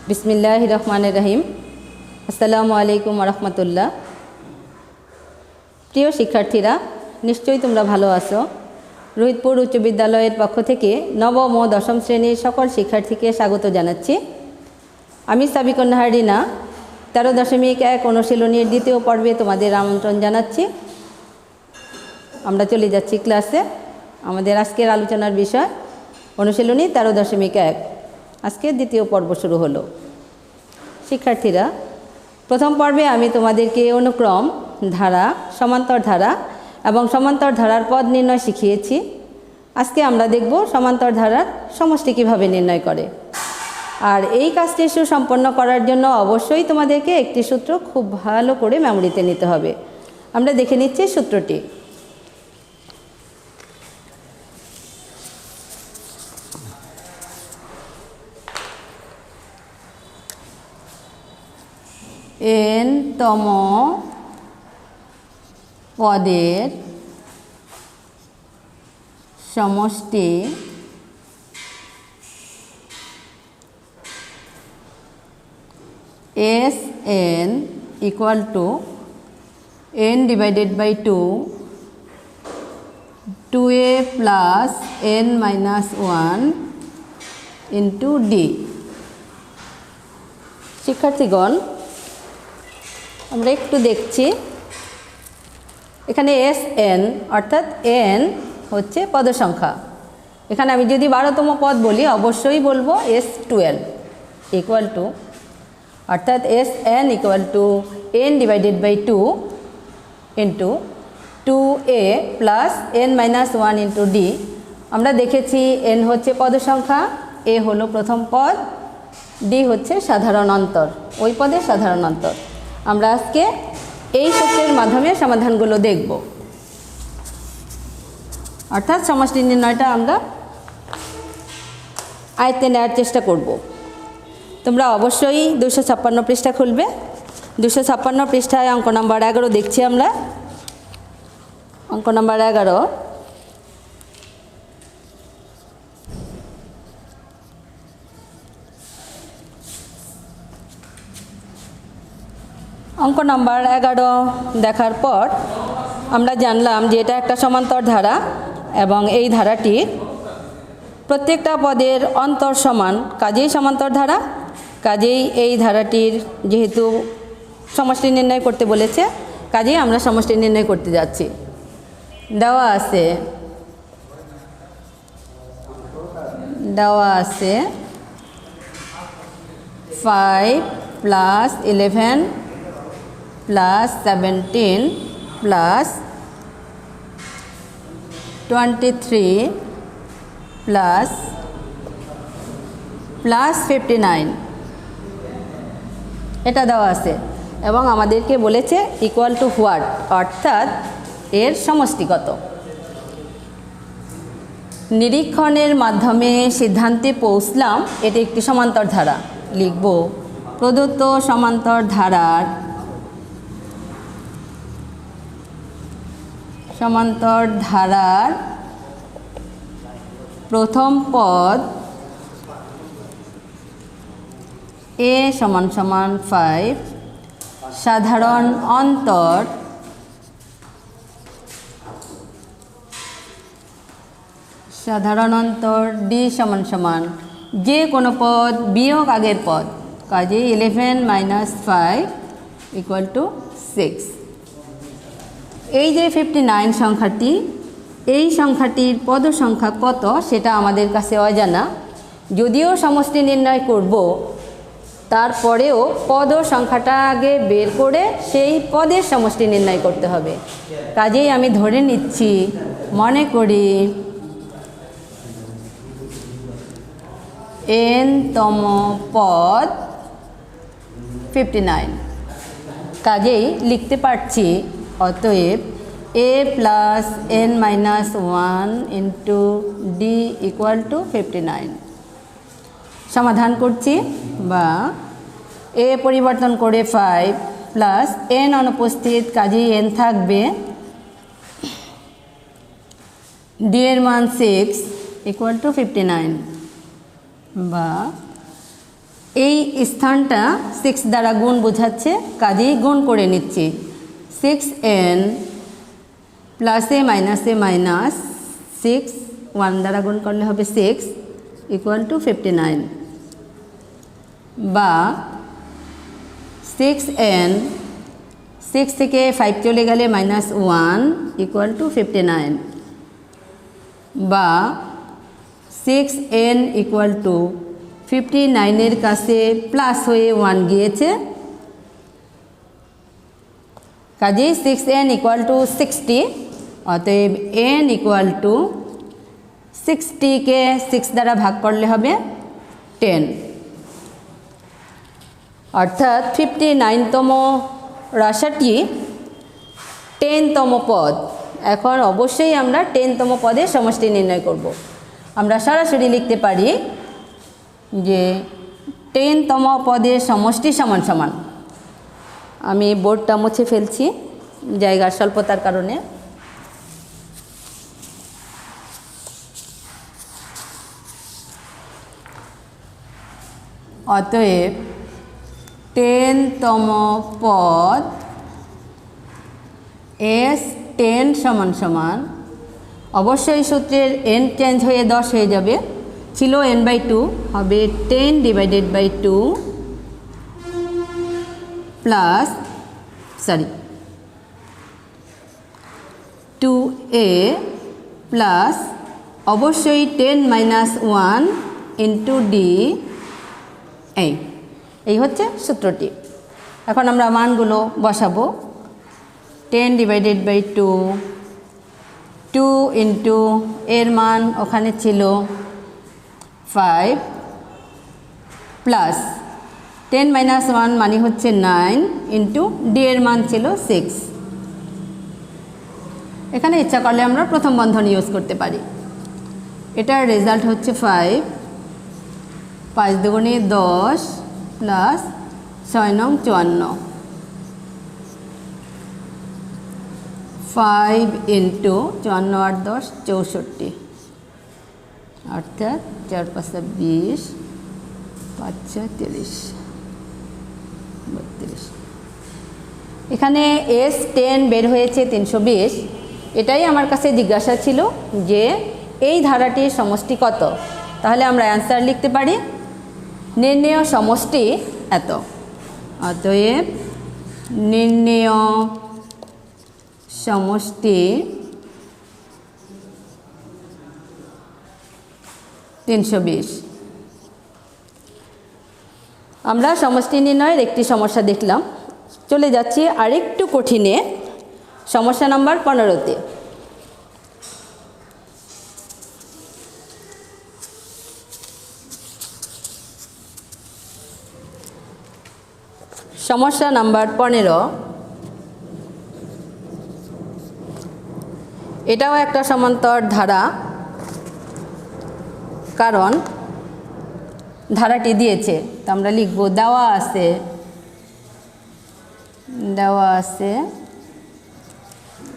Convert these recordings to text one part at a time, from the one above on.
बिस्मिल्लाहिर रहमानिर रहीम। আসসালামু আলাইকুম ওয়া রাহমাতুল্লাহ। প্রিয় শিক্ষার্থীরা, নিশ্চয়ই তোমরা ভালো আছো। রোহিতপুর উচ্চ বিদ্যালয়ের পক্ষ থেকে নবম ও দশম শ্রেণীর সকল শিক্ষার্থীকে স্বাগত জানাচ্ছি। আমি সাবিকুন নাহার রিনা 13.1 অনুশীলনীর দ্বিতীয় পর্বে তোমাদের আমন্ত্রণ জানাচ্ছি। আমরা চলে যাচ্ছি ক্লাসে। আমাদের আজকের আলোচনার বিষয় অনুশীলনী 13.1। আজকে দ্বিতীয় পর্ব শুরু হলো। শিক্ষার্থীরা, প্রথম পর্বে আমি তোমাদেরকে অনুক্রম, ধারা, সমান্তর ধারা এবং সমান্তর ধারার পদ নির্ণয় শিখিয়েছি। আজকে আমরা দেখব সমান্তর ধারার সমষ্টি কীভাবে নির্ণয় করে। আর এই কাজটি সুসম্পন্ন করার জন্য অবশ্যই তোমাদেরকে একটি সূত্র খুব ভালো করে মেমোরিতে নিতে হবে। আমরা দেখে নিচ্ছি সূত্রটি। n তম পদের সমষ্টি Sn equal to n divided by 2, 2a plus n minus 1 into d। শিক্ষার্থীগণ, আমরা একটু দেখছি এখানে Sn অর্থাৎ n হচ্ছে পদসংখ্যা। এখানে আমি যদি 12তম পদ বলি অবশ্যই বলবো S12 ইকুয়াল টু, অর্থাৎ Sn equal to n divided by 2 into 2a plus n minus 1 into d। আমরা দেখেছি n হচ্ছে পদসংখ্যা, a হলো প্রথম পদ, d হচ্ছে সাধারণ অন্তর, ওই পদের সাধারণ অন্তর। আমরা আজকে এই সূত্রের মাধ্যমে সমাধানগুলো দেখব, অর্থাৎ সমষ্টি নির্ণয়টা আমরা আয়ত্তে নেওয়ার চেষ্টা করব। তোমরা অবশ্যই 256 পৃষ্ঠা খুলবে। 256 পৃষ্ঠায় অঙ্ক নাম্বার 11 দেখছি আমরা। অঙ্ক নাম্বার 11। অঙ্ক নাম্বার 11 দেখার পর আমরা জানলাম যে এটা একটা সমান্তর ধারা এবং এই ধারাটির প্রত্যেকটা পদের অন্তর সমান, কাজেই সমান্তর ধারা। কাজেই এই ধারাটির যেহেতু সমষ্টি নির্ণয় করতে বলেছে, কাজেই আমরা সমষ্টি নির্ণয় করতে যাচ্ছি। দেওয়া আছে 5 প্লাস 11 প্লাস 17 প্লাস 23 প্লাস 59 এটা দেওয়া আছে এবং আমাদেরকে বলেছে ইকুয়াল টু হোয়াট, অর্থাৎ এর সমষ্টি কত। নিরীক্ষণের মাধ্যমে সিদ্ধান্তে পৌঁছলাম এটি একটি সমান্তর ধারা। লিখব প্রদত্ত সমান্তর ধারার প্রথম পদ a সমান সমান 5, সাধারণ অন্তর d সমান সমান যে কোনো পদ বিয়োগ আগের পদ, কাজে 11 মাইনাস 5 ইকুয়াল টু 6। এই যে 59 সংখ্যাটি, এই সংখ্যাটির পদ সংখ্যা কত সেটা আমাদের কাছে অজানা। যদিও সমষ্টি নির্ণয় করব, তারপরেও পদ সংখ্যাটা আগে বের করে সেই পদের সমষ্টি নির্ণয় করতে হবে। কাজেই আমি ধরে নিচ্ছি, মনে করি n তম পদ 59। কাজেই লিখতে পারছি অতএব a plus n minus 1 into d equal to 59। সমাধান করছি, বা a পরিবর্তন করে 5 প্লাস n অনুপস্থিত, কাজেই n থাকবে, d এর মান 6 ইকুয়াল টু 59, বা এই স্থানটা 6 দ্বারা গুণ বোঝাচ্ছে, কাজেই গুণ করে নিচ্ছি। 6n প্লাসে মাইনাসে মাইনাস 6, 1 দ্বারা গুণ করলে হবে 6 ইকুয়াল টু 59, বা 6n 6 থেকে 5 চলে গেলে -1 ইকুয়াল টু 59, বা 6n ইকুয়াল টু 59-এর কাছে প্লাস হয়ে 1 গিয়েছে, কাজেই 6n ইকুয়াল টু 60, অতএব n ইকুয়াল টু 60-কে 6 দ্বারা ভাগ করলে হবে 10, অর্থাৎ 59তম রাশিটি 10তম পদ। এখন অবশ্যই আমরা 10তম পদের সমষ্টি নির্ণয় করব। আমরা সরাসরি লিখতে পারি যে 10তম পদের সমষ্টি সমান সমান, আমি বোর্ডটা মুছে ফেলছি জায়গার স্বল্পতার কারণে। অতএব 10তম পদ S10 সমান সমান, অবশ্যই সূত্রের n চেঞ্জ হয়ে 10 হয়ে যাবে, ছিল n/2 হবে 10/2 প্লাস 2a প্লাস অবশ্যই 10 - 1 ইন্টু d, এই হচ্ছে সূত্রটি। এখন আমরা মানগুলো বসাবো। 10/2, 2 ইন্টু এর মান ওখানে ছিল 5 প্লাস 10 - 1 মানে হচ্ছে 9 ইন্টু ডি এর মান ছিল 6। এখানে ইচ্ছা করলে আমরা প্রথম বন্ধন ইউজ করতে পারি। এটার রেজাল্ট হচ্ছে 5, 5 দুগুণে 10 প্লাস 6 নং 54, 5 ইন্টু 54 আর 10 64, অর্থাৎ 4 × 5 = 20, 5 × 6 = 30, 32। এখানে S10 বের হয়েছে 320। এটাই আমার কাছে জিজ্ঞাসা ছিল যে এই ধারাটির সমষ্টি কত। তাহলে আমরা অ্যান্সার লিখতে পারি নির্ণেয় সমষ্টি এত। অতএব নির্ণেয় সমষ্টি 320। আমরা সমষ্টি নির্ণয়ের একটি সমস্যা দেখলাম, চলে যাচ্ছি আরেকটু কঠিনে, সমস্যা নাম্বার 15-তে। সমস্যা নাম্বার 15, এটাও একটা সমান্তর ধারা, কারণ ধারাটি দিয়েছে। তো আমরা লিখব দেওয়া আছে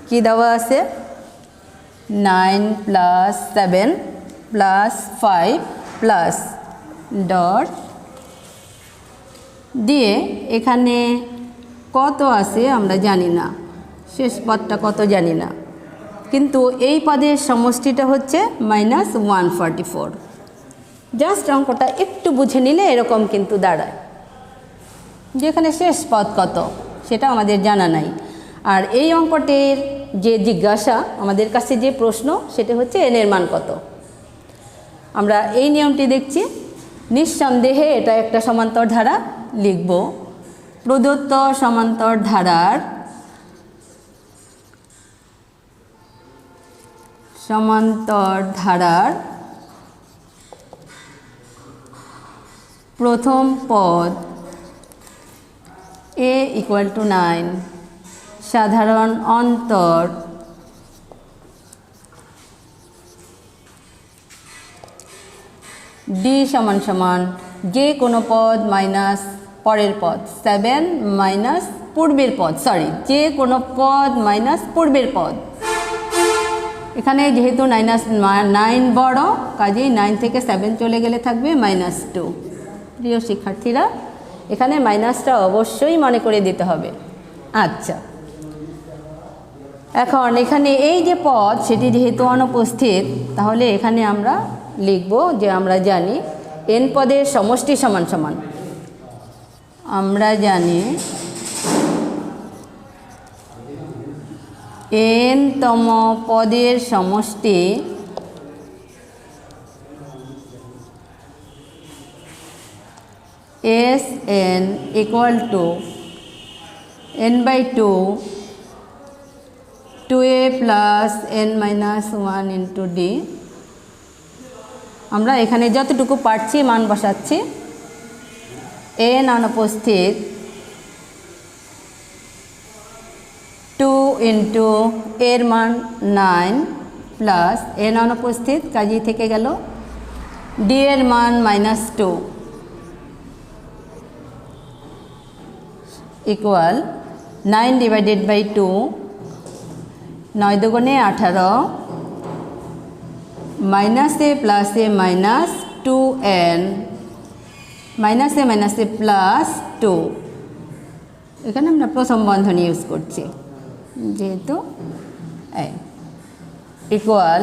কি দেওয়া আছে 9 + 7 + 5 প্লাস ডট দিয়ে এখানে কত আছে আমরা জানি না, শেষ পদটা কত জানি না, কিন্তু এই পদের সমষ্টিটা হচ্ছে -144। জাস্ট অঙ্কটা একটু বুঝে নিলে এরকম কিন্তু দাঁড়ায়, যেখানে শেষ পদ কত সেটা আমাদের জানা নাই। আর এই অঙ্কটির যে জিজ্ঞাসা, আমাদের কাছে যে প্রশ্ন, সেটা হচ্ছে n এর মান কত। আমরা এই নিয়মটি দেখছি। নিঃসন্দেহে এটা একটা সমান্তর ধারা। লিখব প্রদত্ত সমান্তর ধারার প্রথম পদ a = 9, সাধারণ অন্তর d = যে কোনো পদ মাইনাস পরের পদ, 7 মাইনাস পূর্বের পদ, যে কোনো পদ মাইনাস পূর্বের পদ। এখানে যেহেতু 9 বড়, কাজেই 9 থেকে 7 চলে গেলে থাকবে -2 প্রিয় শিক্ষার্থীরা, এখানে মাইনাসটা অবশ্যই মনে করে দিতে হবে। আচ্ছা, এখন এখানে এই যে পদ সেটি যেহেতু অনুপস্থিত, তাহলে এখানে আমরা লিখব যে আমরা জানি n পদের সমষ্টি সমান সমান, আমরা জানি n তম পদের সমষ্টি Sn equal to n/2 2a plus n minus 1 into d। আমরা এখানে যতটুকু পারছি মান বসাচ্ছি। n অনুপস্থিত 2 into এর মান 9 প্লাস n অনুপস্থিত কাজেই থেকে গেল d এর মান -2 ইকুয়াল 9 ডিভাইডেড বাই 2, 9 দুগুণে 18, minus A plus A minus 2n, minus A plus 2। এখানে আমরা প্রথম বন্ধনী ইউজ করছি যেহেতু ইকুয়াল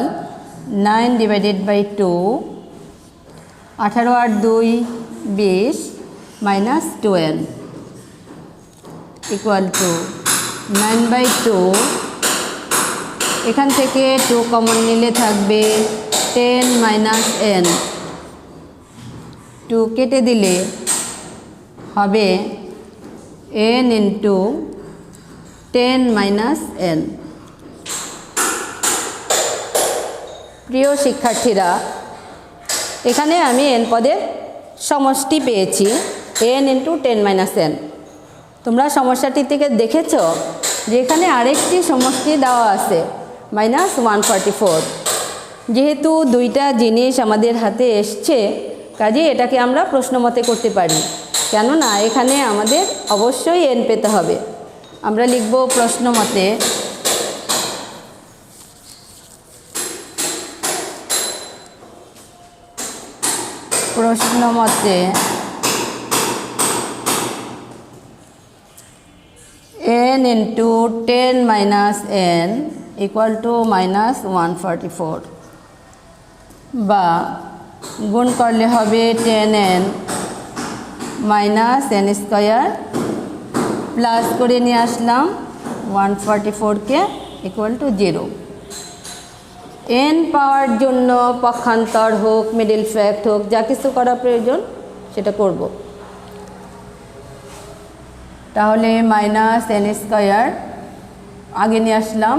9 ডিভাইডেড বাই 2, 18 আর 2 20 মাইনাস 2n ইকুয়াল টু 9/2। এখান থেকে 2 কমন নিলে থাকবে 10 মাইনাস n, 2 কেটে দিলে হবে n ইন্টু 10 মাইনাস n। প্রিয় শিক্ষার্থীরা, এখানে আমি n পদের সমষ্টি পেয়েছি n ইন্টু 10 মাইনাস n। তোমরা সমস্যাটি থেকে দেখেছ যে এখানে আরেকটি সমষ্টি দেওয়া আছে -144। যেহেতু দুইটা জিনিস আমাদের হাতে এসছে, কাজে এটাকে আমরা প্রশ্নমতে করতে পারি, কেননা এখানে আমাদের অবশ্যই n পেতে হবে। আমরা লিখব প্রশ্নমতে n into 10 minus n equal to -144, বা গুণ করলে হবে 10n minus n square, plus করে নিয়ে আসলাম 144কে ইকুয়াল টু 0। n পাওয়ার জন্য পক্ষান্তর হোক, মিডল ফ্যাক্ট হোক, যা কিছু করা প্রয়োজন সেটা করব। তাহলে মাইনাস n স্কোয়ার আগে নিয়ে আসলাম,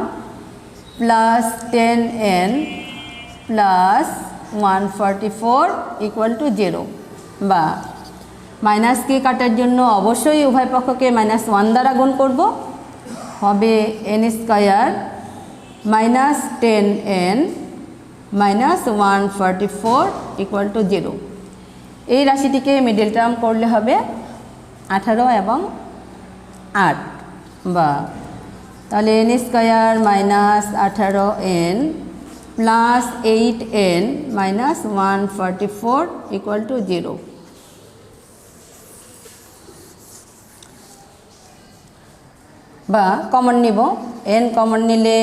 plus 10n plus 144 equal to 0, বা মাইনাসকে কাটার জন্য অবশ্যই উভয় পক্ষকে -1 দ্বারা গুণ করব, হবে n square minus 10n minus 144 equal to 0। এই রাশিটিকে মিডল টার্ম করলে হবে 18 এবং 8, বা তাহলে n square minus 18n plus 8n minus 144 equal to 0। বা কমন নিব, n কমন নিলে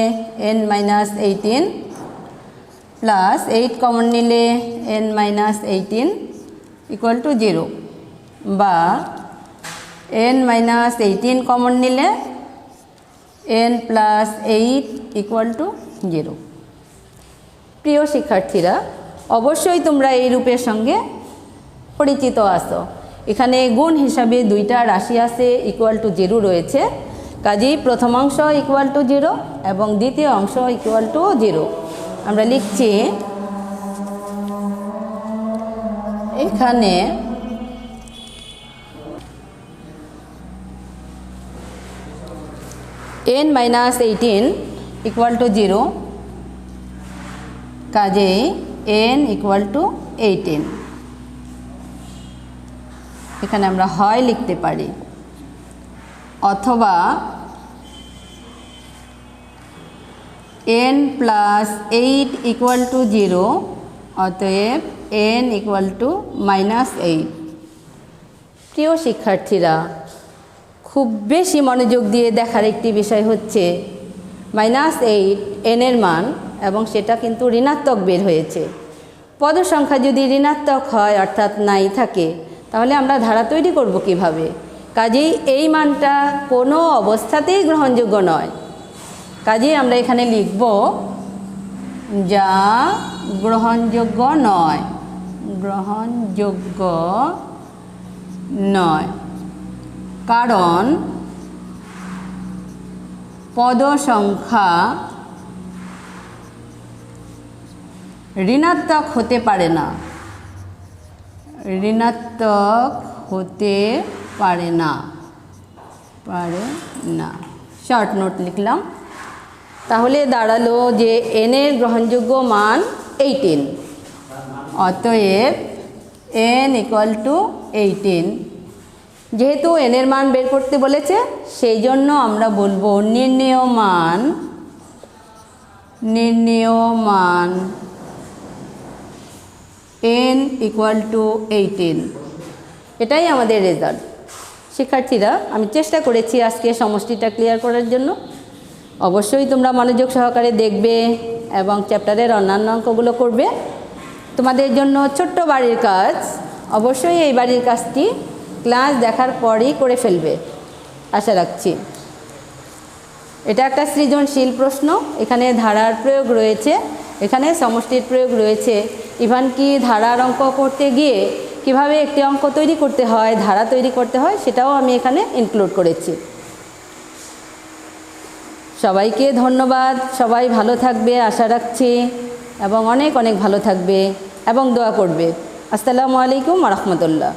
n মাইনাস 18 প্লাস 8 কমন নিলে n মাইনাস 18 ইকুয়াল টু 0, বা n মাইনাস 18 কমন নিলে n প্লাস 8 ইকুয়াল টু 0। প্রিয় শিক্ষার্থীরা, অবশ্যই তোমরা এই রূপের সঙ্গে পরিচিত আছো। এখানে গুণ হিসাবে দুইটা রাশি আছে, ইকুয়াল টু 0 রয়েছে, কাজেই প্রথম অংশ ইকুয়াল টু 0 এবং দ্বিতীয় অংশ ইকুয়াল টু 0। আমরা লিখছি এখানে n মাইনাস 18 ইকুয়াল টু 0, কাজেই n ইকুয়াল টু 18। এখানে আমরা হয় লিখতে পারি, অথবা n প্লাস 8 ইকুয়াল টু 0, অতএব n ইকুয়াল টু -8। প্রিয় শিক্ষার্থীরা, খুব বেশি মনোযোগ দিয়ে দেখার একটি বিষয় হচ্ছে -8 n এর মান, এবং সেটা কিন্তু ঋণাত্মক বের হয়েছে। পদ সংখ্যা যদি ঋণাত্মক হয় অর্থাৎ নাই থাকে, তাহলে আমরা ধারা তৈরি করব কিভাবে? কাজেই এই মানটা কোনো অবস্থাতেই গ্রহণযোগ্য নয়। কাজেই আমরা এখানে লিখব যা গ্রহণযোগ্য নয়, গ্রহণযোগ্য নয়, কারণ পদ সংখ্যা ঋণাত্মক হতে পারে না, ঋণাত্মক হতে পারে না, শর্ট নোট লিখলাম। তাহলে দাঁড়ালো যে n এর গ্রহণযোগ্য মান 18, অতএব n = 18। যেহেতু n এর মান বের করতে বলেছে, সেই জন্য আমরা বলবো নির্ণেয় মান n = 18। এটাই আমাদের রেজাল্ট। শিক্ষার্থীরা, আমি চেষ্টা করেছি আজকে সমষ্টিটা ক্লিয়ার করার জন্য। অবশ্যই তোমরা মনোযোগ সহকারে দেখবে এবং চ্যাপ্টারের অন্যান্য অঙ্কগুলো করবে। তোমাদের জন্য ছোট্ট বাড়ির কাজ, অবশ্যই এই বাড়ির কাজটি ক্লাস দেখার পরেই করে ফেলবে, আশা রাখছি। এটা একটা সৃজনশীল প্রশ্ন, এখানে ধারার প্রয়োগ রয়েছে, এখানে সমষ্টির প্রয়োগ রয়েছে। ইভান কি ধারার অঙ্ক করতে গিয়ে কিভাবে একটি অঙ্ক তৈরি করতে হয়, ধারা তৈরি করতে হয়, সেটাও আমি এখানে ইনক্লুড করেছি। সবাইকে ধন্যবাদ, সবাই ভালো থাকবে আশা রাখছি, এবং অনেক অনেক ভালো থাকবে এবং দোয়া করবে। আসসালামু আলাইকুম ওয়া রাহমাতুল্লাহ।